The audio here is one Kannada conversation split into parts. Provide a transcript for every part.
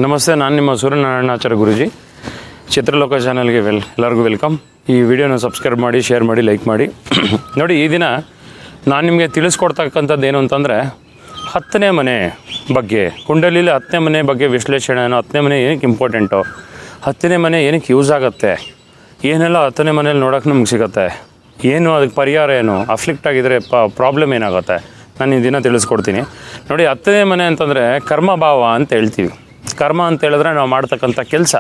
ನಮಸ್ತೆ, ನಾನು ನಿಮ್ಮ ಸೂರ್ಯನಾರಾಯಣಾಚಾರ್ಯ ಗುರೂಜಿ. ಚಿತ್ರಲೋಕ ಚಾನಲ್ಗೆ ಎಲ್ಲರಿಗೂ ವೆಲ್ಕಮ್. ಈ ವಿಡಿಯೋನ ಸಬ್ಸ್ಕ್ರೈಬ್ ಮಾಡಿ, ಶೇರ್ ಮಾಡಿ, ಲೈಕ್ ಮಾಡಿ. ನೋಡಿ, ಈ ದಿನ ನಾನು ನಿಮಗೆ ತಿಳಿಸ್ಕೊಡ್ತಕ್ಕಂಥದ್ದು ಏನು ಅಂತಂದರೆ 10ನೇ ಮನೆ ಬಗ್ಗೆ, ಕುಂಡಲಿಲಿ 10ನೇ ಮನೆ ಬಗ್ಗೆ ವಿಶ್ಲೇಷಣೆಯನ್ನು, 10ನೇ ಮನೆ ಏನಕ್ಕೆ ಇಂಪಾರ್ಟೆಂಟು, 10ನೇ ಮನೆ ಏನಕ್ಕೆ ಯೂಸ್ ಆಗುತ್ತೆ, ಏನೆಲ್ಲ 10ನೇ ಮನೇಲಿ ನೋಡೋಕೆ ನಮ್ಗೆ ಸಿಗುತ್ತೆ, ಏನು ಅದಕ್ಕೆ ಪರಿಹಾರ, ಏನು ಅಫ್ಲಿಕ್ಟ್ ಆಗಿದ್ರೆ ಪ್ರಾಬ್ಲಮ್ ಏನಾಗುತ್ತೆ, ನಾನು ಈ ದಿನ ತಿಳಿಸ್ಕೊಡ್ತೀನಿ. ನೋಡಿ, 10ನೇ ಮನೆ ಅಂತಂದರೆ ಕರ್ಮಭಾವ ಅಂತ ಹೇಳ್ತೀವಿ. ಕರ್ಮ ಅಂತ ಹೇಳಿದ್ರೆ ನಾವು ಮಾಡ್ತಕ್ಕಂಥ ಕೆಲಸ.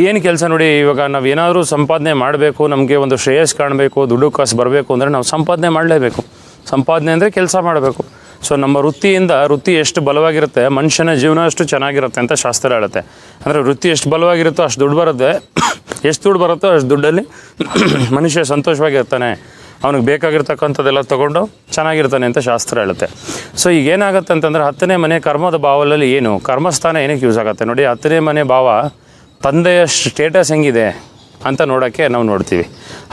ಏನು ಕೆಲಸ ನೋಡಿ, ಇವಾಗ ನಾವು ಏನಾದರೂ ಸಂಪಾದನೆ ಮಾಡಬೇಕು, ನಮಗೆ ಒಂದು ಶ್ರೇಯಸ್ ಕಾಣಬೇಕು, ದುಡ್ಡು ಕಾಸು ಬರಬೇಕು ಅಂದರೆ ನಾವು ಸಂಪಾದನೆ ಮಾಡಲೇಬೇಕು. ಸಂಪಾದನೆ ಅಂದರೆ ಕೆಲಸ ಮಾಡಬೇಕು. ಸೊ ನಮ್ಮ ವೃತ್ತಿ ಎಷ್ಟು ಬಲವಾಗಿರುತ್ತೆ, ಮನುಷ್ಯನ ಜೀವನ ಅಷ್ಟು ಚೆನ್ನಾಗಿರುತ್ತೆ ಅಂತ ಶಾಸ್ತ್ರ ಹೇಳುತ್ತೆ. ಅಂದರೆ ವೃತ್ತಿ ಎಷ್ಟು ಬಲವಾಗಿರುತ್ತೋ ಅಷ್ಟು ದುಡ್ಡು ಬರುತ್ತೆ, ಎಷ್ಟು ದುಡ್ಡು ಬರುತ್ತೋ ಅಷ್ಟು ದುಡ್ಡಲ್ಲಿ ಮನುಷ್ಯ ಸಂತೋಷವಾಗಿರ್ತಾನೆ, ಅವ್ನಿಗೆ ಬೇಕಾಗಿರ್ತಕ್ಕಂಥದ್ದೆಲ್ಲ ತೊಗೊಂಡು ಚೆನ್ನಾಗಿರ್ತಾನೆ ಅಂತ ಶಾಸ್ತ್ರ ಹೇಳುತ್ತೆ. ಸೊ ಈಗ ಏನಾಗುತ್ತೆ ಅಂತಂದರೆ 10ನೇ ಮನೆ ಕರ್ಮದ ಭಾವದಲ್ಲಿ ಏನು, ಕರ್ಮಸ್ಥಾನ ಏನಕ್ಕೆ ಯೂಸ್ ಆಗುತ್ತೆ ನೋಡಿ. 10ನೇ ಮನೆ ಭಾವ ತಂದೆಯ ಸ್ಟೇಟಸ್ ಹೆಂಗಿದೆ ಅಂತ ನೋಡೋಕ್ಕೆ ನಾವು ನೋಡ್ತೀವಿ.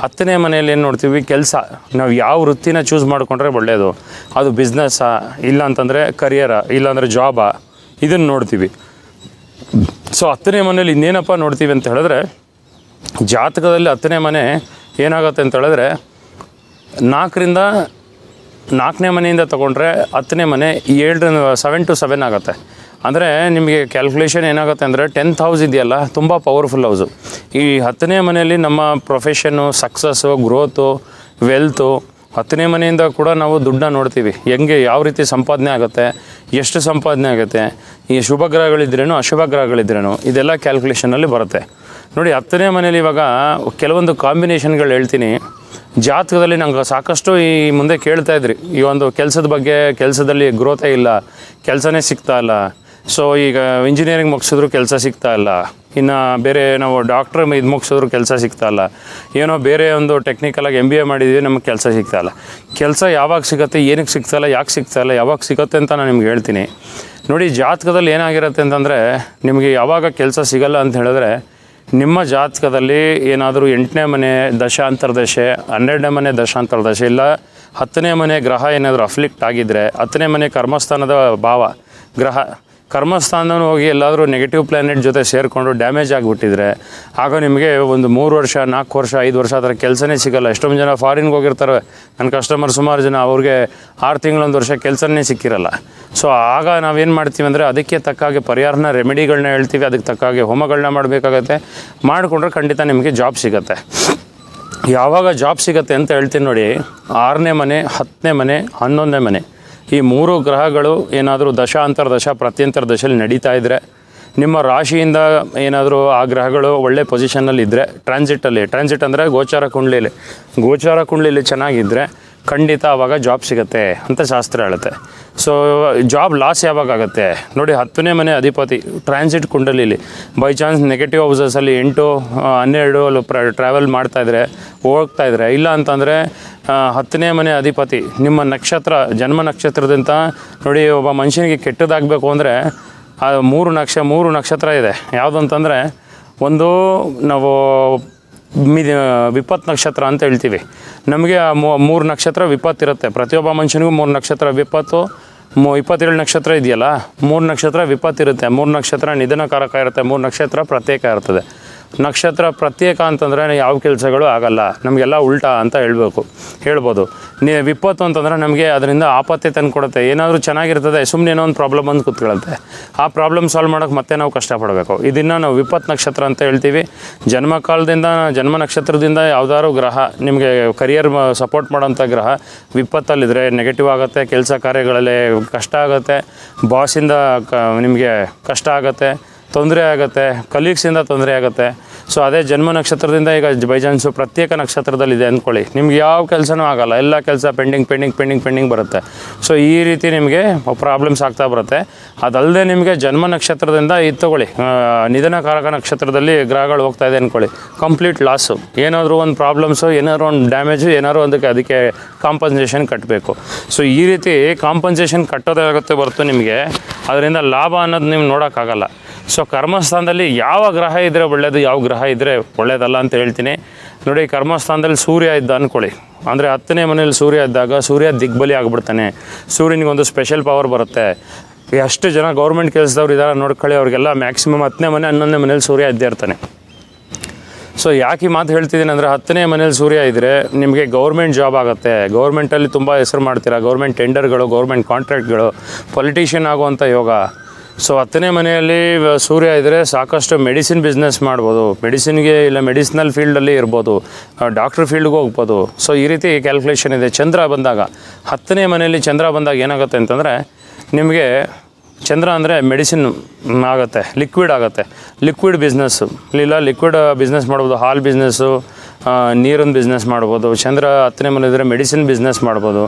10ನೇ ಮನೆಯಲ್ಲಿ ಏನು ನೋಡ್ತೀವಿ, ಕೆಲಸ. ನಾವು ಯಾವ ವೃತ್ತಿನ ಚೂಸ್ ಮಾಡಿಕೊಂಡ್ರೆ ಒಳ್ಳೆಯದು, ಅದು ಬಿಸ್ನೆಸ್ಸಾ, ಇಲ್ಲ ಅಂತಂದರೆ ಕರಿಯರಾ, ಇಲ್ಲಾಂದರೆ ಜಾಬಾ, ಇದನ್ನು ನೋಡ್ತೀವಿ. ಸೊ 10ನೇ ಮನೇಲಿ ಇನ್ನೇನಪ್ಪ ನೋಡ್ತೀವಿ ಅಂತ ಹೇಳಿದ್ರೆ, ಜಾತಕದಲ್ಲಿ 10ನೇ ಮನೆ ಏನಾಗುತ್ತೆ ಅಂತ ಹೇಳಿದ್ರೆ 4ನೇ ಮನೆಯಿಂದ ತೊಗೊಂಡ್ರೆ 10ನೇ ಮನೆ 7 to 7 ಆಗುತ್ತೆ. ಅಂದರೆ ನಿಮಗೆ ಕ್ಯಾಲ್ಕುಲೇಷನ್ ಏನಾಗುತ್ತೆ ಅಂದರೆ 10th ಹೌಸ್ ಇದೆಯಲ್ಲ, ತುಂಬ ಪವರ್ಫುಲ್ ಹೌಸು. ಈ 10ನೇ ಮನೆಯಲ್ಲಿ ನಮ್ಮ ಪ್ರೊಫೆಷನ್ನು, ಸಕ್ಸಸ್ಸು, ಗ್ರೋತು, ವೆಲ್ತು, 10ನೇ ಮನೆಯಿಂದ ಕೂಡ ನಾವು ದುಡ್ಡನ್ನ ನೋಡ್ತೀವಿ. ಹೆಂಗೆ, ಯಾವ ರೀತಿ ಸಂಪಾದನೆ ಆಗುತ್ತೆ, ಎಷ್ಟು ಸಂಪಾದನೆ ಆಗುತ್ತೆ, ಈ ಶುಭ ಗ್ರಹಗಳಿದ್ರೇನು, ಅಶುಭ ಗ್ರಹಗಳಿದ್ರೇನು, ಇದೆಲ್ಲ ಕ್ಯಾಲ್ಕುಲೇಷನಲ್ಲಿ ಬರುತ್ತೆ. ನೋಡಿ, 10ನೇ ಮನೇಲಿ ಇವಾಗ ಕೆಲವೊಂದು ಕಾಂಬಿನೇಷನ್ಗಳು ಹೇಳ್ತೀನಿ. ಜಾತಕದಲ್ಲಿ ನಂಗೆ ಸಾಕಷ್ಟು ಈ ಮುಂದೆ ಕೇಳ್ತಾಯಿದ್ರಿ, ಈ ಒಂದು ಕೆಲಸದ ಬಗ್ಗೆ, ಕೆಲಸದಲ್ಲಿ ಗ್ರೋತೇ ಇಲ್ಲ, ಕೆಲಸನೇ ಸಿಗ್ತಾ ಇಲ್ಲ. ಸೊ ಈಗ ಇಂಜಿನಿಯರಿಂಗ್ ಮುಗಿಸಿದ್ರು ಕೆಲಸ ಸಿಗ್ತಾ ಇಲ್ಲ, ಇನ್ನು ಬೇರೆ ನಾವು ಡಾಕ್ಟ್ರ್ ಇದು ಮುಗಿಸಿದ್ರು ಕೆಲಸ ಸಿಗ್ತಾ ಇಲ್ಲ, ಏನೋ ಬೇರೆ ಒಂದು ಟೆಕ್ನಿಕಲಾಗಿ MBA ಮಾಡಿದ್ವಿ, ನಮಗೆ ಕೆಲಸ ಸಿಗ್ತಾ ಇಲ್ಲ. ಕೆಲಸ ಯಾವಾಗ ಸಿಗುತ್ತೆ, ಏನಕ್ಕೆ ಸಿಗ್ತಾ ಇಲ್ಲ, ಯಾಕೆ ಸಿಗ್ತಾ ಇಲ್ಲ, ಯಾವಾಗ ಸಿಗುತ್ತೆ ಅಂತ ನಾನು ನಿಮ್ಗೆ ಹೇಳ್ತೀನಿ. ನೋಡಿ, ಜಾತಕದಲ್ಲಿ ಏನಾಗಿರುತ್ತೆ ಅಂತಂದರೆ, ನಿಮಗೆ ಯಾವಾಗ ಕೆಲಸ ಸಿಗಲ್ಲ ಅಂತ ಹೇಳಿದ್ರೆ, ನಿಮ್ಮ ಜಾತಕದಲ್ಲಿ ಏನಾದರೂ 8ನೇ ಮನೆ ದಶಾಂತರದಶೆ, 12ನೇ ಮನೆ ದಶಾಂತರದಶೆ, ಇಲ್ಲ 10ನೇ ಮನೆ ಗ್ರಹ ಏನಾದರೂ ಅಫ್ಲಿಕ್ಟ್ ಆಗಿದ್ದರೆ, 10ನೇ ಮನೆ ಕರ್ಮಸ್ಥಾನದ ಭಾವ ಗ್ರಹ ಕರ್ಮಸ್ಥಾನದೂ ಹೋಗಿ ಎಲ್ಲಾದರೂ ನೆಗೆಟಿವ್ ಪ್ಲ್ಯಾನೆಟ್ ಜೊತೆ ಸೇರಿಕೊಂಡು ಡ್ಯಾಮೇಜ್ ಆಗಿಬಿಟ್ಟಿದ್ರೆ, ಆಗ ನಿಮಗೆ ಒಂದು 3 ವರ್ಷ, 4 ವರ್ಷ, 5 ವರ್ಷ ಆ ಥರ ಕೆಲಸನೇ ಸಿಗೋಲ್ಲ. ಎಷ್ಟೊಂದು ಜನ ಫಾರಿನ್ಗೆ ಹೋಗಿರ್ತಾರೆ, ನನ್ನ ಕಸ್ಟಮರ್ ಸುಮಾರು ಜನ, ಅವ್ರಿಗೆ 6 ತಿಂಗಳು, 1 ವರ್ಷ ಕೆಲಸನೇ ಸಿಕ್ಕಿರಲ್ಲ. ಸೊ ಆಗ ನಾವೇನು ಮಾಡ್ತೀವಿ ಅಂದರೆ, ಅದಕ್ಕೆ ತಕ್ಕಾಗೆ ಪರಿಹಾರನ, ರೆಮಿಡಿಗಳನ್ನ ಹೇಳ್ತೀವಿ, ಅದಕ್ಕೆ ತಕ್ಕಾಗೆ ಹೋಮಗಳನ್ನ ಮಾಡಬೇಕಾಗತ್ತೆ. ಮಾಡಿಕೊಂಡ್ರೆ ಖಂಡಿತ ನಿಮಗೆ ಜಾಬ್ ಸಿಗುತ್ತೆ. ಯಾವಾಗ ಜಾಬ್ ಸಿಗುತ್ತೆ ಅಂತ ಹೇಳ್ತೀನಿ ನೋಡಿ, 6ನೇ ಮನೆ, 10ನೇ ಮನೆ, 11ನೇ ಮನೆ, ಈ 3 ಗ್ರಹಗಳು ಏನಾದರೂ ದಶಾಂತರದಶ, ಪ್ರತ್ಯಂತರ ದಶೆಯಲ್ಲಿ ನಡೀತಾ ಇದ್ದರೆ, ನಿಮ್ಮ ರಾಶಿಯಿಂದ ಏನಾದರೂ ಆ ಗ್ರಹಗಳು ಒಳ್ಳೆ ಪೊಸಿಷನಲ್ಲಿ ಇದ್ದರೆ, ಟ್ರಾನ್ಸಿಟ್ ಅಂದರೆ ಗೋಚಾರ ಕುಂಡ್ಲಿಲಿ ಚೆನ್ನಾಗಿದ್ದರೆ ಖಂಡಿತ ಆವಾಗ ಜಾಬ್ ಸಿಗುತ್ತೆ ಅಂತ ಶಾಸ್ತ್ರ ಹೇಳುತ್ತೆ. ಸೊ ಜಾಬ್ ಲಾಸ್ ಯಾವಾಗ ಆಗುತ್ತೆ ನೋಡಿ, 10ನೇ ಮನೆ ಅಧಿಪತಿ ಟ್ರಾನ್ಸಿಟ್ ಕುಂಡಲಿಲಿ ಬೈ ಚಾನ್ಸ್ ನೆಗೆಟಿವ್ ಹೌಸಸಲ್ಲಿ 8, 12 ಅಲ್ಲಿ ಟ್ರಾವೆಲ್ ಮಾಡ್ತಾಯಿದ್ರೆ, ಹೋಗ್ತಾಯಿದ್ರೆ, ಇಲ್ಲ ಅಂತಂದರೆ 10ನೇ ಮನೆ ಅಧಿಪತಿ ನಿಮ್ಮ ನಕ್ಷತ್ರ, ಜನ್ಮ ನಕ್ಷತ್ರದಂತ ನೋಡಿ. ಒಬ್ಬ ಮನುಷ್ಯನಿಗೆ ಕೆಟ್ಟದಾಗಬೇಕು ಅಂದರೆ ಆ 3 ನಕ್ಷತ್ರ ಇದೆ. ಯಾವುದು ಅಂತಂದರೆ, ಒಂದು ನಾವು ವಿಪತ್ತು ನಕ್ಷತ್ರ ಅಂತ ಹೇಳ್ತೀವಿ. ನಮಗೆ 3 ನಕ್ಷತ್ರ ವಿಪತ್ತಿರುತ್ತೆ. ಪ್ರತಿಯೊಬ್ಬ ಮನುಷ್ಯನಿಗೂ 3 ನಕ್ಷತ್ರ ವಿಪತ್ತು, 27 ನಕ್ಷತ್ರ ಇದೆಯಲ್ಲ, 3 ನಕ್ಷತ್ರ ವಿಪತ್ತಿರುತ್ತೆ, 3 ನಕ್ಷತ್ರ ನಿಧನಕಾರಕ ಇರುತ್ತೆ, 3 ನಕ್ಷತ್ರ ಪ್ರತ್ಯೇಕ ಇರ್ತದೆ. ನಕ್ಷತ್ರ ಪ್ರತ್ಯೇಕ ಅಂತಂದರೆ ಯಾವ ಕೆಲಸಗಳು ಆಗಲ್ಲ, ನಮಗೆಲ್ಲ ಉಲ್ಟಾ ಅಂತ ಹೇಳ್ಬೋದು. ವಿಪತ್ತು ಅಂತಂದರೆ ನಮಗೆ ಅದರಿಂದ ಆಪತ್ತೆ ತಂದು ಕೊಡುತ್ತೆ. ಏನಾದರೂ ಚೆನ್ನಾಗಿರ್ತದೆ, ಸುಮ್ಮನೆ ಏನೋ ಒಂದು ಪ್ರಾಬ್ಲಮ್ ಬಂದು ಕೂತ್ಕೊಳ್ಳುತ್ತೆ, ಆ ಪ್ರಾಬ್ಲಮ್ ಸಾಲ್ವ್ ಮಾಡೋಕ್ಕೆ ಮತ್ತೆ ನಾವು ಕಷ್ಟಪಡಬೇಕು. ಇದನ್ನು ನಾವು ವಿಪತ್ತು ನಕ್ಷತ್ರ ಅಂತ ಹೇಳ್ತೀವಿ. ಜನ್ಮ ನಕ್ಷತ್ರದಿಂದ ಯಾವುದಾದ್ರು ಗ್ರಹ ನಿಮಗೆ ಕರಿಯರ್ ಸಪೋರ್ಟ್ ಮಾಡೋಂಥ ಗ್ರಹ ವಿಪತ್ತಲ್ಲಿದ್ದರೆ ನೆಗೆಟಿವ್ ಆಗುತ್ತೆ, ಕೆಲಸ ಕಾರ್ಯಗಳಲ್ಲಿ ಕಷ್ಟ ಆಗುತ್ತೆ, ಬಾಸಿಂದ ನಿಮಗೆ ಕಷ್ಟ ಆಗುತ್ತೆ, ತೊಂದರೆ ಆಗುತ್ತೆ, ಕಲೀಗ್ಸಿಂದ ತೊಂದರೆ ಆಗುತ್ತೆ. ಸೊ ಅದೇ ಜನ್ಮ ನಕ್ಷತ್ರದಿಂದ ಈಗ ಬೈ ಚಾನ್ಸು ಪ್ರತ್ಯೇಕ ನಕ್ಷತ್ರದಲ್ಲಿದೆ ಅಂದ್ಕೊಳ್ಳಿ, ನಿಮ್ಗೆ ಯಾವ ಕೆಲಸನೂ ಆಗೋಲ್ಲ, ಎಲ್ಲ ಕೆಲಸ ಪೆಂಡಿಂಗ್ ಬರುತ್ತೆ. ಸೊ ಈ ರೀತಿ ನಿಮಗೆ ಪ್ರಾಬ್ಲಮ್ಸ್ ಆಗ್ತಾ ಬರುತ್ತೆ. ಅದಲ್ಲದೆ ನಿಮಗೆ ಜನ್ಮ ನಕ್ಷತ್ರದಿಂದ ಇದು ತಗೊಳ್ಳಿ, ನಿಧನಕಾರಕ ನಕ್ಷತ್ರದಲ್ಲಿ ಗ್ರಹಗಳು ಹೋಗ್ತಾ ಇದೆ ಅಂದ್ಕೊಳ್ಳಿ, ಕಂಪ್ಲೀಟ್ ಲಾಸು, ಏನಾದರೂ ಒಂದು ಪ್ರಾಬ್ಲಮ್ಸು, ಏನಾದರೂ ಒಂದು ಡ್ಯಾಮೇಜು, ಏನಾದರೂ ಅದಕ್ಕೆ ಕಾಂಪನ್ಸೇಷನ್ ಕಟ್ಟಬೇಕು. ಸೊ ಈ ರೀತಿ ಕಾಂಪನ್ಸೇಷನ್ ಕಟ್ಟೋದಾಗುತ್ತೆ ಹೊರತು ನಿಮಗೆ ಅದರಿಂದ ಲಾಭ ಅನ್ನೋದು ನೀವು ನೋಡೋಕ್ಕಾಗಲ್ಲ. ಸೊ ಕರ್ಮಸ್ಥಾನದಲ್ಲಿ ಯಾವ ಗ್ರಹ ಇದ್ದರೆ ಒಳ್ಳೆಯದು, ಯಾವ ಗ್ರಹ ಇದ್ದರೆ ಒಳ್ಳೆಯದಲ್ಲ ಅಂತ ಹೇಳ್ತೀನಿ ನೋಡಿ. ಕರ್ಮಸ್ಥಾನದಲ್ಲಿ ಸೂರ್ಯ ಇದ್ದ ಅಂದ್ಕೊಳ್ಳಿ, ಅಂದರೆ 10ನೇ ಮನೇಲಿ ಸೂರ್ಯ ಇದ್ದಾಗ ಸೂರ್ಯ ದಿಗ್ಬಲಿ ಆಗಿಬಿಡ್ತಾನೆ. ಸೂರ್ಯನಿಗೊಂದು ಸ್ಪೆಷಲ್ ಪವರ್ ಬರುತ್ತೆ. ಎಷ್ಟು ಜನ ಗೌರ್ಮೆಂಟ್ ಕೆಲಸದವ್ರು ಇದ್ದಾರೆ ನೋಡ್ಕೊಳ್ಳಿ, ಅವ್ರಿಗೆಲ್ಲ ಮ್ಯಾಕ್ಸಿಮಮ್ 10ನೇ ಮನೆ 11ನೇ ಮನೇಲಿ ಸೂರ್ಯ ಇದ್ದೇ ಇರ್ತಾನೆ. ಸೊ ಯಾಕೆ ಈ ಮಾತು ಹೇಳ್ತಿದ್ದೀನಿ ಅಂದರೆ 10ನೇ ಮನೇಲಿ ಸೂರ್ಯ ಇದ್ದರೆ ನಿಮಗೆ ಗೌರ್ಮೆಂಟ್ ಜಾಬ್ ಆಗುತ್ತೆ. ಗೌರ್ಮೆಂಟಲ್ಲಿ ತುಂಬ ಹೆಸರು ಮಾಡ್ತೀರಾ, ಗೌರ್ಮೆಂಟ್ ಟೆಂಡರ್ಗಳು, ಗೌರ್ಮೆಂಟ್ ಕಾಂಟ್ರಾಕ್ಟ್ಗಳು, ಪೊಲಿಟಿಷಿಯನ್ ಆಗುವಂಥ ಯೋಗ. ಸೊ 10ನೇ ಮನೆಯಲ್ಲಿ ಸೂರ್ಯ ಇದ್ದರೆ ಸಾಕಷ್ಟು ಮೆಡಿಸಿನ್ ಬಿಸ್ನೆಸ್ ಮಾಡ್ಬೋದು, ಮೆಡಿಸಿನ್ಗೆ ಇಲ್ಲ ಮೆಡಿಸಿನಲ್ ಫೀಲ್ಡಲ್ಲಿ ಇರ್ಬೋದು, ಡಾಕ್ಟ್ರ್ ಫೀಲ್ಡ್ಗೆ ಹೋಗ್ಬೋದು. ಸೊ ಈ ರೀತಿ ಕ್ಯಾಲ್ಕುಲೇಷನ್ ಇದೆ. ಚಂದ್ರ ಬಂದಾಗ 10ನೇ ಮನೆಯಲ್ಲಿ ಚಂದ್ರ ಬಂದಾಗ ಏನಾಗುತ್ತೆ ಅಂತಂದರೆ ನಿಮಗೆ ಚಂದ್ರ ಅಂದರೆ ಮೆಡಿಸಿನ್ ಆಗುತ್ತೆ, ಲಿಕ್ವಿಡ್ ಆಗುತ್ತೆ, ಲಿಕ್ವಿಡ್ ಬಿಸ್ನೆಸ್ಸು, ಇಲ್ಲ ಲಿಕ್ವಿಡ್ ಬಿಸ್ನೆಸ್ ಮಾಡ್ಬೋದು, ಹಾಲ್ ಬಿಸ್ನೆಸ್ಸು, ನೀರಿನ ಬಿಸ್ನೆಸ್ ಮಾಡ್ಬೋದು. ಚಂದ್ರ 10ನೇ ಮನೆ ಇದ್ದರೆ ಮೆಡಿಸಿನ್ ಬಿಸ್ನೆಸ್ ಮಾಡ್ಬೋದು.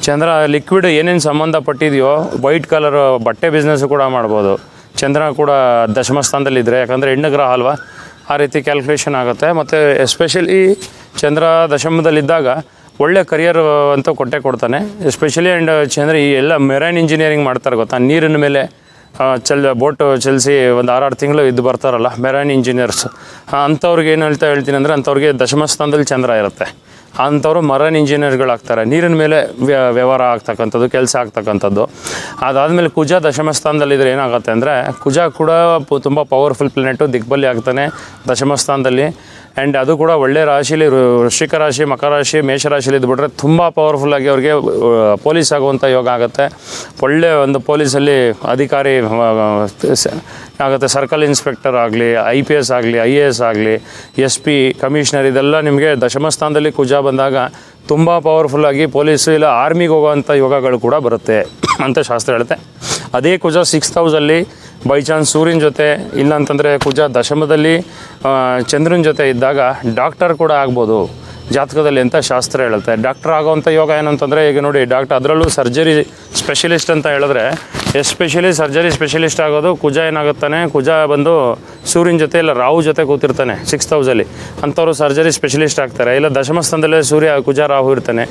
ಚಂದ್ರ ಲಿಕ್ವಿಡ್ ಏನೇನು ಸಂಬಂಧಪಟ್ಟಿದೆಯೋ ವೈಟ್ ಕಲರ್ ಬಟ್ಟೆ ಬಿಸ್ನೆಸ್ಸು ಕೂಡ ಮಾಡ್ಬೋದು. ಚಂದ್ರ ಕೂಡ ದಶಮ ಸ್ಥಾನದಲ್ಲಿದ್ದರೆ, ಯಾಕಂದರೆ ಹೆಣ್ಣು ಗ್ರಹ ಅಲ್ವಾ, ಆ ರೀತಿ ಕ್ಯಾಲ್ಕುಲೇಷನ್ ಆಗುತ್ತೆ. ಮತ್ತು ಎಸ್ಪೆಷಲಿ ಚಂದ್ರ ದಶಮದಲ್ಲಿದ್ದಾಗ ಒಳ್ಳೆ ಕರಿಯರ್ ಅಂತ ಕೊಡ್ತಾನೆ. ಎಸ್ಪೆಷಲಿ ಆ್ಯಂಡ್ ಚಂದ್ರ ಈ ಎಲ್ಲ ಮೆರೈನ್ ಇಂಜಿನಿಯರಿಂಗ್ ಮಾಡ್ತಾರೆ ಗೊತ್ತಾ, ನೀರಿನ ಮೇಲೆ ಬೋಟ್ ಚಲಿಸಿ ಒಂದು 6 ತಿಂಗಳು ಇದ್ದು ಬರ್ತಾರಲ್ಲ ಮೆರೈನ್ ಇಂಜಿನಿಯರ್ಸ್, ಅಂಥವ್ರಿಗೆ ಏನು ಹೇಳ್ತೀನಿ ಅಂದರೆ ಅಂಥವ್ರಿಗೆ ದಶಮ ಸ್ಥಾನದಲ್ಲಿ ಚಂದ್ರ ಇರುತ್ತೆ. ಅಂಥವ್ರು ಮರೈನ್ ಇಂಜಿನಿಯರ್ಗಳಾಗ್ತಾರೆ, ನೀರಿನ ಮೇಲೆ ವ್ಯವಹಾರ ಆಗ್ತಕ್ಕಂಥದ್ದು, ಕೆಲಸ ಆಗ್ತಕ್ಕಂಥದ್ದು. ಅದಾದಮೇಲೆ ಕುಜ ದಶಮ ಸ್ಥಾನದಲ್ಲಿದ್ದರೆ ಏನಾಗುತ್ತೆ ಅಂದರೆ ಕುಜ ಕೂಡ ತುಂಬ ಪವರ್ಫುಲ್ ಪ್ಲಾನೆಟು, ದಿಗ್ಬಲಿ ಆಗ್ತಾನೆ ದಶಮ ಸ್ಥಾನದಲ್ಲಿ. ಆ್ಯಂಡ್ ಅದು ಕೂಡ ಒಳ್ಳೆ ರಾಶಿಲಿ ವೃಶ್ಚಿಕ ರಾಶಿ, ಮಕರ ರಾಶಿ, ಮೇಷರಾಶಿಲಿ ಇದ್ಬಿಟ್ರೆ ತುಂಬ ಪವರ್ಫುಲ್ಲಾಗಿ ಅವ್ರಿಗೆ ಪೊಲೀಸ್ ಆಗುವಂಥ ಯೋಗ ಆಗುತ್ತೆ. ಒಳ್ಳೆಯ ಒಂದು ಪೊಲೀಸಲ್ಲಿ ಅಧಿಕಾರಿ ಆಗುತ್ತೆ, ಸರ್ಕಲ್ ಇನ್ಸ್ಪೆಕ್ಟರ್ ಆಗಲಿ, IPS ಆಗಲಿ, IAS ಆಗಲಿ, SP, ಕಮಿಷನರ್, ಇದೆಲ್ಲ ನಿಮಗೆ ದಶಮ ಸ್ಥಾನದಲ್ಲಿ ಕುಜ ಬಂದಾಗ ತುಂಬ ಪವರ್ಫುಲ್ಲಾಗಿ ಪೊಲೀಸು ಇಲ್ಲ ಆರ್ಮಿಗೆ ಹೋಗೋವಂಥ ಯೋಗಗಳು ಕೂಡ ಬರುತ್ತೆ ಅಂತ ಶಾಸ್ತ್ರ ಹೇಳುತ್ತೆ. ಅದೇ ಕುಜ 6th ಹೌಸಲ್ಲಿ ಬೈ ಚಾನ್ಸ್ ಸೂರ್ಯನ ಜೊತೆ ಇಲ್ಲಾಂತಂದರೆ ಕುಜ ದಶಮದಲ್ಲಿ ಚಂದ್ರನ ಜೊತೆ ಇದ್ದಾಗ ಡಾಕ್ಟರ್ ಕೂಡ ಆಗ್ಬೋದು ಜಾತಕದಲ್ಲಿ ಅಂತ ಶಾಸ್ತ್ರ ಹೇಳುತ್ತೆ. ಡಾಕ್ಟರ್ ಆಗೋವಂಥ ಯೋಗ ಏನಂತಂದರೆ ಈಗ ನೋಡಿ ಅದರಲ್ಲೂ ಸರ್ಜರಿ ಸ್ಪೆಷಲಿಸ್ಟ್ ಅಂತ ಹೇಳಿದ್ರೆ ಎಸ್ಪೆಷಲಿ ಸರ್ಜರಿ ಸ್ಪೆಷಲಿಸ್ಟ್ ಆಗೋದು ಕುಜ ಏನಾಗುತ್ತಾನೆ, ಕುಜ ಬಂದು ಸೂರ್ಯನ ಜೊತೆ ಇಲ್ಲ ರಾಹು ಜೊತೆ ಕೂತಿರ್ತಾನೆ 6th ಹೌಸಲ್ಲಿ, ಅಂಥವ್ರು ಸರ್ಜರಿ ಸ್ಪೆಷಲಿಸ್ಟ್ ಆಗ್ತಾರೆ. ಇಲ್ಲ ದಶಮ ಸ್ಥಾನದಲ್ಲೇ ಸೂರ್ಯ ಕುಜ ರಾಹು ಇರ್ತಾನೆ,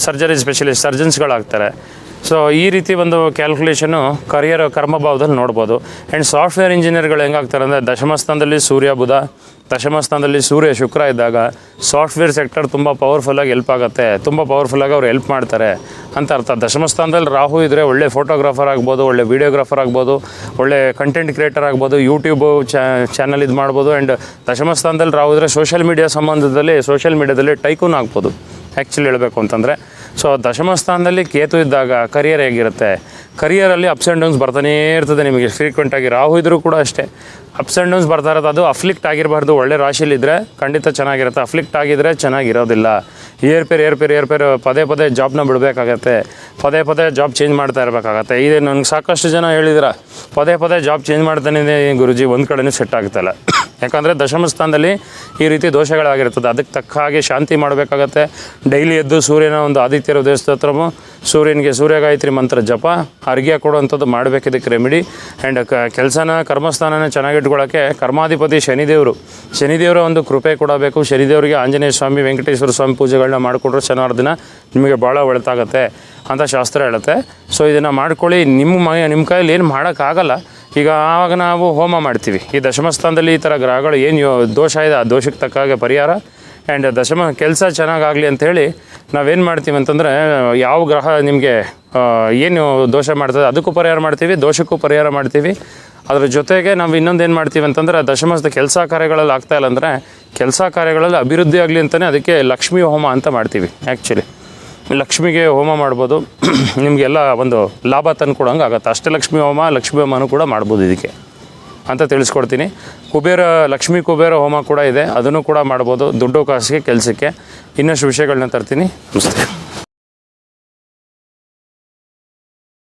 ಸರ್ಜರಿ ಸ್ಪೆಷಲಿಸ್ಟ್ ಸರ್ಜನ್ಸ್ಗಳಾಗ್ತಾರೆ. ಸೊ ಈ ರೀತಿ ಒಂದು ಕ್ಯಾಲ್ಕುಲೇಷನು ಕರಿಯರ್ ಕರ್ಮಭಾವದಲ್ಲಿ ನೋಡ್ಬೋದು. ಆ್ಯಂಡ್ ಸಾಫ್ಟ್ವೇರ್ ಇಂಜಿನಿಯರ್ಗಳು ಹೆಂಗಾಗ್ತಾರೆ ಅಂದರೆ ದಶಮ ಸ್ಥಾನದಲ್ಲಿ ಸೂರ್ಯ ಬುಧ, ದಶಮ ಸ್ಥಾನದಲ್ಲಿ ಸೂರ್ಯ ಶುಕ್ರ ಇದ್ದಾಗ ಸಾಫ್ಟ್ವೇರ್ ಸೆಕ್ಟರ್ ತುಂಬ ಪವರ್ಫುಲ್ಲಾಗಿ ಹೆಲ್ಪ್ ಆಗುತ್ತೆ, ತುಂಬ ಪವರ್ಫುಲ್ಲಾಗಿ ಅವ್ರು ಹೆಲ್ಪ್ ಮಾಡ್ತಾರೆ ಅಂತ ಅರ್ಥ. ದಶಮ ಸ್ಥಾನದಲ್ಲಿ ರಾಹು ಇದ್ದರೆ ಒಳ್ಳೆ ಫೋಟೋಗ್ರಾಫರ್ ಆಗ್ಬೋದು, ಒಳ್ಳೆ ವೀಡಿಯೋಗ್ರಾಫರ್ ಆಗ್ಬೋದು, ಒಳ್ಳೆ ಕಂಟೆಂಟ್ ಕ್ರಿಯೇಟರ್ ಆಗ್ಬೋದು, ಯೂಟ್ಯೂಬು ಚಾನಲ್ ಇದು ಮಾಡ್ಬೋದು. ಆ್ಯಂಡ್ ದಶಮ ಸ್ಥಾನದಲ್ಲಿ ರಾಹು ಇದ್ದರೆ ಸೋಷಿಯಲ್ ಮೀಡಿಯಾದಲ್ಲಿ ಟೈಕೂನ್ ಆಗ್ಬೋದು ಆ್ಯಕ್ಚುಲಿ ಹೇಳಬೇಕು ಅಂತಂದರೆ. ಸೊ ದಶಮ ಸ್ಥಾನದಲ್ಲಿ ಕೇತು ಇದ್ದಾಗ ಕರಿಯರ್ ಹೇಗಿರುತ್ತೆ, ಕರಿಯರಲ್ಲಿ ಅಪ್ಸ್ ಆ್ಯಂಡ್ ಡೌನ್ಸ್ ಬರ್ತಾನೇ ಇರ್ತದೆ ನಿಮಗೆ ಫ್ರೀಕ್ವೆಂಟಾಗಿ. ರಾಹು ಇದ್ದರೂ ಕೂಡ ಅಷ್ಟೇ ಅಪ್ಸ್ ಆ್ಯಂಡ್ ಡೌನ್ಸ್ ಬರ್ತಾ ಇರೋದು, ಅದು ಅಫ್ಲಿಕ್ಟ್ ಆಗಿರಬಾರ್ದು. ಒಳ್ಳೆ ರಾಶಿಲಿದ್ದರೆ ಖಂಡಿತ ಚೆನ್ನಾಗಿರುತ್ತೆ, ಅಫ್ಲಿಕ್ಟ್ ಆಗಿದ್ದರೆ ಚೆನ್ನಾಗಿರೋದಿಲ್ಲ. ಏರ್ಪೇರ್ ಪದೇ ಜಾಬ್ನ ಬಿಡಬೇಕಾಗತ್ತೆ, ಪದೇ ಜಾಬ್ ಚೇಂಜ್ ಮಾಡ್ತಾ ಇರಬೇಕಾಗತ್ತೆ. ಇದೆ ನನಗೆ ಸಾಕಷ್ಟು ಜನ ಹೇಳಿದ್ರೆ ಪದೇ ಜಾಬ್ ಚೇಂಜ್ ಮಾಡ್ತಾನೆ ಗುರುಜಿ, ಒಂದು ಕಡೆನೂ ಸೆಟ್ ಆಗ್ತಾಯಿಲ್ಲ. ಯಾಕಂದರೆ ದಶಮ ಸ್ಥಾನದಲ್ಲಿ ಈ ರೀತಿ ದೋಷಗಳಾಗಿರ್ತದೆ. ಅದಕ್ಕೆ ತಕ್ಕ ಹಾಗೆ ಶಾಂತಿ ಮಾಡಬೇಕಾಗತ್ತೆ. ಡೈಲಿ ಎದ್ದು ಸೂರ್ಯನ ಒಂದು ಆದಿತ್ಯರ ಉದಯ ಸ್ತೋತ್ರಮು, ಸೂರ್ಯನಿಗೆ ಸೂರ್ಯಗಾಯತ್ರಿ ಮಂತ್ರ ಜಪ, ಅರ್ಘ್ಯ ಕೊಡುವಂಥದ್ದು ಮಾಡಬೇಕಿದ್ದಕ್ಕೆ ರೆಮಿಡಿ. ಆ್ಯಂಡ್ ಕೆಲಸನ ಕರ್ಮಸ್ಥಾನನ ಚೆನ್ನಾಗಿಟ್ಕೊಳ್ಳೋಕ್ಕೆ ಕರ್ಮಾಧಿಪತಿ ಶನಿದೇವರ ಒಂದು ಕೃಪೆ ಕೊಡಬೇಕು. ಶನಿದೇವರಿಗೆ ಆಂಜನೇಯ ಸ್ವಾಮಿ, ವೆಂಕಟೇಶ್ವರ ಸ್ವಾಮಿ ಪೂಜೆಗಳನ್ನ ಮಾಡಿಕೊಟ್ರೆ ಶನಿವಾರ ದಿನ ನಿಮಗೆ ಭಾಳ ಒಳ್ತಾಗತ್ತೆ ಅಂತ ಶಾಸ್ತ್ರ ಹೇಳುತ್ತೆ. ಸೊ ಇದನ್ನು ಮಾಡ್ಕೊಳ್ಳಿ. ನಿಮ್ಮ ಕೈಯಲ್ಲಿ ಏನು ಮಾಡೋಕ್ಕಾಗಲ್ಲ. ಈಗ ಆವಾಗ ನಾವು ಹೋಮ ಮಾಡ್ತೀವಿ. ಈ ದಶಮ ಸ್ಥಾನದಲ್ಲಿ ಈ ಥರ ಗ್ರಹಗಳು ಏನು ದೋಷ ಇದೆ ಆ ದೋಷಕ್ಕೆ ತಕ್ಕ ಹಾಗೆ ಪರಿಹಾರ. ಆ್ಯಂಡ್ ದಶಮ ಕೆಲಸ ಚೆನ್ನಾಗಾಗಲಿ ಅಂಥೇಳಿ ನಾವೇನು ಮಾಡ್ತೀವಿ ಅಂತಂದರೆ ಯಾವ ಗ್ರಹ ನಿಮಗೆ ಏನು ದೋಷ ಮಾಡ್ತದೆ ಅದಕ್ಕೂ ಪರಿಹಾರ ಮಾಡ್ತೀವಿ, ದೋಷಕ್ಕೂ ಪರಿಹಾರ ಮಾಡ್ತೀವಿ. ಅದ್ರ ಜೊತೆಗೆ ನಾವು ಇನ್ನೊಂದು ಏನು ಮಾಡ್ತೀವಿ ಅಂತಂದರೆ ದಶಮದ ಕೆಲಸ ಕಾರ್ಯಗಳಲ್ಲಿ ಆಗ್ತಾಯಿಲ್ಲ ಅಂದರೆ ಕೆಲಸ ಕಾರ್ಯಗಳಲ್ಲಿ ಅಭಿವೃದ್ಧಿ ಆಗಲಿ ಅಂತಲೇ ಅದಕ್ಕೆ ಲಕ್ಷ್ಮೀ ಹೋಮ ಅಂತ ಮಾಡ್ತೀವಿ. ಆ್ಯಕ್ಚುಲಿ ಲಕ್ಷ್ಮಿಗೆ ಹೋಮ ಮಾಡ್ಬೋದು, ನಿಮಗೆಲ್ಲ ಒಂದು ಲಾಭ ತಂದು ಕೊಡೋಂಗೆ ಆಗುತ್ತೆ. ಲಕ್ಷ್ಮೀ ಹೋಮನೂ ಕೂಡ ಮಾಡ್ಬೋದು ಇದಕ್ಕೆ ಅಂತ ತಿಳಿಸ್ಕೊಡ್ತೀನಿ. ಲಕ್ಷ್ಮೀ ಕುಬೇರ ಹೋಮ ಕೂಡ ಇದೆ, ಅದನ್ನು ಕೂಡ ಮಾಡ್ಬೋದು ದುಡ್ಡು ಕಾಸಿಗೆ ಕೆಲಸಕ್ಕೆ. ಇನ್ನಷ್ಟು ವಿಷಯಗಳನ್ನ ತರ್ತೀನಿ. ನಮಸ್ತೆ.